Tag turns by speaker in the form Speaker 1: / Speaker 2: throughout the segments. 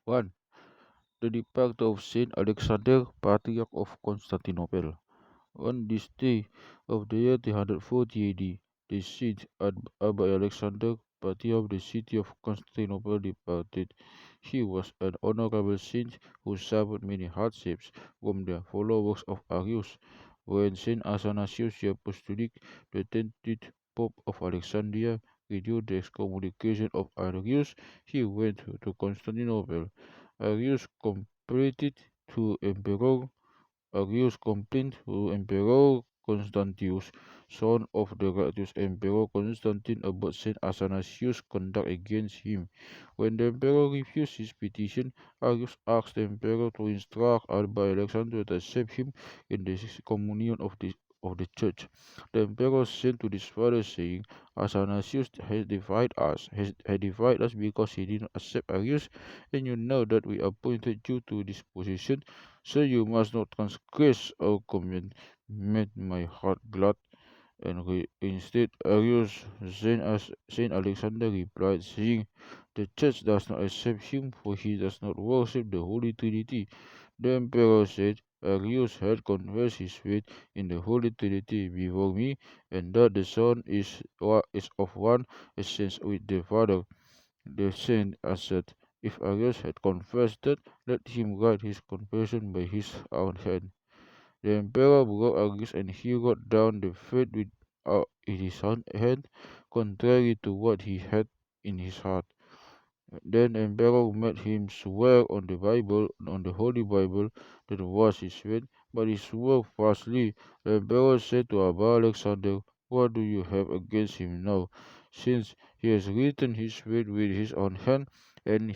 Speaker 1: 1. The departure of Saint Alexander, Patriarch of Constantinople. On this day of the year 340 AD, the siege by Alexander, Patriarch of the city of Constantinople, departed. He was an honorable saint who suffered many hardships from the followers of Arius. When Saint Athanasius the Apostolic, the 20th Pope of Alexandria, reduced the excommunication of Arius, he went to Constantinople. Arius completed to Emperor Agios complained to Emperor Constantius, son of the righteous Emperor Constantine, about Saint Athanasius' conduct against him. When the emperor refused his petition, Agios asked the emperor to instruct Alba Alexander to accept him in the communion of the church. The emperor sent to his father, saying, Athanasius has defied us because he did not accept Arius, and you know that we appointed you to this position, so you must not transgress our command. Made my heart glad, and instead arose Saint Alexander replied, saying, the church does not accept him, for he does not worship the Holy Trinity. The emperor said, Arius had confessed his faith in the Holy Trinity before me, and that the Son is of one essence with the Father. The saint answered, if Arius had confessed that, let him write his confession by his own hand. The emperor broke Arius, and he wrote down the faith with in his own hand, contrary to what he had in his heart. Then the emperor made him swear on the Holy Bible, that was his faith, but he swore falsely. The emperor said to Abba Alexander, what do you have against him now, since he has written his faith with his own hand, and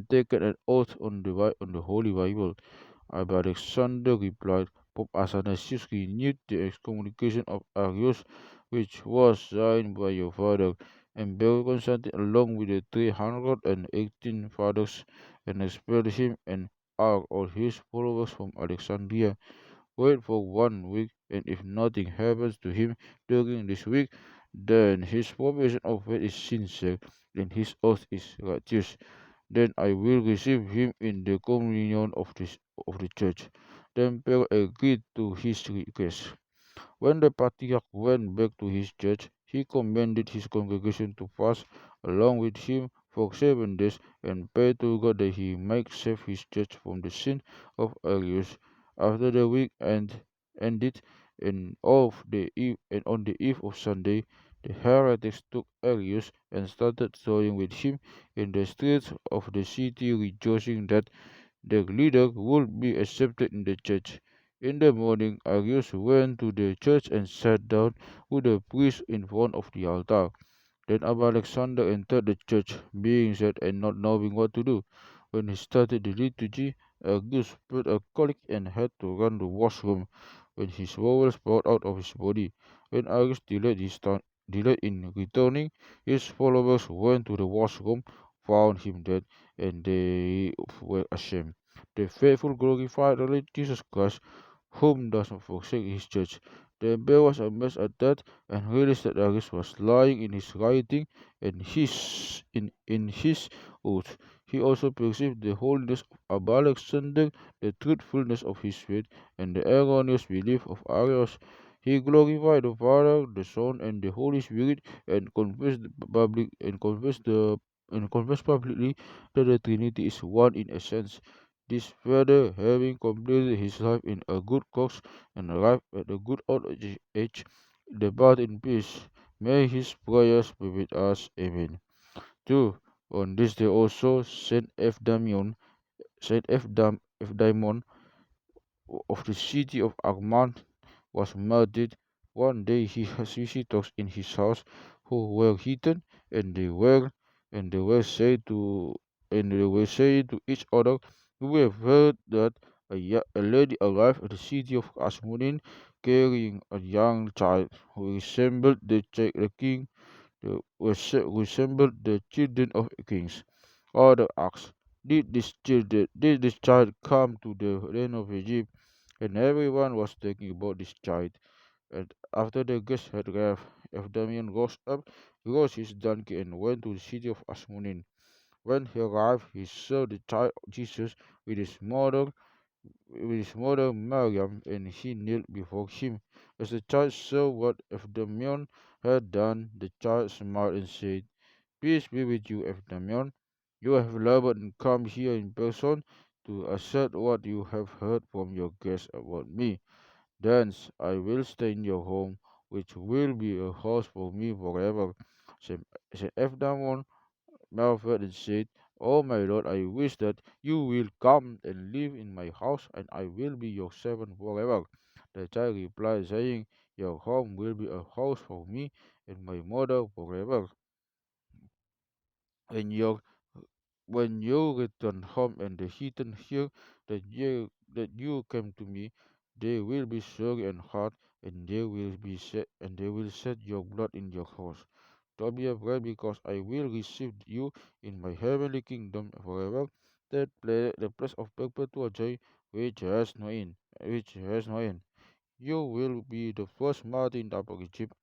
Speaker 1: taken an oath on the Holy Bible? Abba Alexander replied, Pope Athanasius renewed the excommunication of Arius, which was signed by your father, Emperor Constantine, along with the 318 fathers, and expelled him and all his followers from Alexandria. Wait for 1 week, and if nothing happens to him during this week, then his profession of faith is sincere, and his oath is righteous. Then I will receive him in the communion of the church. The emperor agreed to his request. When the patriarch went back to his church, he commanded his congregation to fast along with him for 7 days, and pray to God that he might save his church from the sin of Arius. After the week ended, and on the eve of Sunday, the heretics took Arius and started throwing with him in the streets of the city, rejoicing that the leader would be accepted in the church. In the morning, Arius went to the church and sat down with the priest in front of the altar. Then Abba Alexander entered the church, being sad and not knowing what to do. When he started the liturgy, Arius felt a colic and had to run to the washroom when his bowels poured out of his body. When Arius delayed in returning, his followers went to the washroom, found him dead, and they were ashamed. The faithful glorified the Lord Jesus Christ, whom does not forsake his church. The emperor was amazed at that, and realized that Arius was lying in his writing and in his oath. He also perceived the holiness of Abba Alexander, the truthfulness of his faith, and the erroneous belief of Arius. He glorified the Father, the Son, and the Holy Spirit, and confessed publicly that the Trinity is one in essence. This father, having completed his life in a good cause and arrived at a good old age, depart in peace. May his prayers be with us. Amen. 2. On this day also, Saint Eudamon of the city of Armant was murdered. One day he has visitors in his house who were hidden, and they were said to and they were saying to each other, we have heard that a lady arrived at the city of Asmonin carrying a young child who resembled the children of kings. Other asked, did this child come to the land of Egypt? And everyone was talking about this child. And after the guests had left, Eudamon rose his donkey, and went to the city of Asmonin. When he arrived, he saw the child Jesus with his mother Miriam, and he knelt before him. As the child saw what Eudamon had done, the child smiled and said, "Peace be with you, Eudamon. You have labored and come here in person to assert what you have heard from your guests about me. Thence I will stay in your home, which will be a house for me forever." Saint Eudamon marveled and said, "O my lord, I wish that you will come and live in my house, and I will be your servant forever." The child replied, saying, "Your home will be a house for me and my mother forever. When your when you return home and the heathen hear that you came to me, they will be sorry and hard, and they will set your blood in your house. Don't be afraid, because I will receive you in my heavenly kingdom forever, the place of perpetual joy, which has no end. You will be the first martyr in the upper Egypt."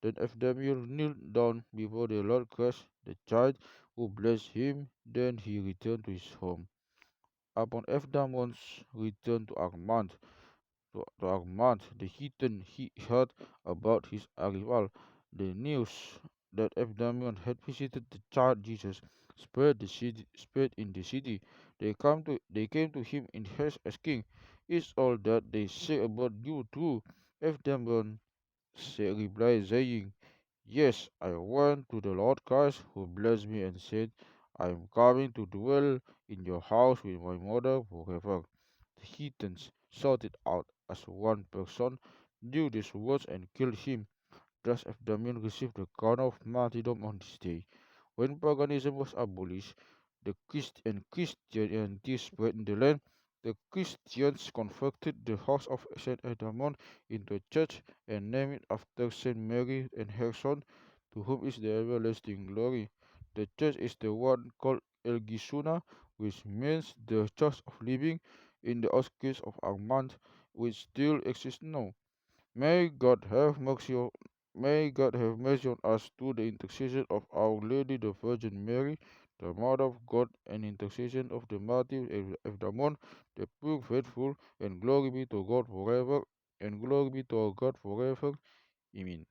Speaker 1: Then Ephraim kneeled down before the Lord Christ, the child, who blessed him. Then he returned to his home. Upon Ephraimon's return to Armant, the heathen, he heard about his arrival. The news that Eudamon had visited the child Jesus spread in the city. They came to him in haste, asking, "Is all that they say about you true?" Eudamon replied, saying, "Yes, I went to the Lord Christ, who blessed me and said, I am coming to dwell in your house with my mother forever." The heathens shouted out as one person, knew these words, and killed him. Thus Abdamin received the crown of martyrdom on this day. When paganism was abolished, and Christianity spread in the land, the Christians converted the house of Saint Eudamon into a church and named it after Saint Mary and her son, to whom is the everlasting glory. The church is the one called El Gisuna, which means the church of living, in the outskirts of Armant, which still exists now. May God have mercy on, May God have mercy on us through the intercession of Our Lady the Virgin Mary, the Mother of God, and intercession of the martyr Eudamon, the pure faithful, and glory be to God forever, and glory be to our God forever. Amen.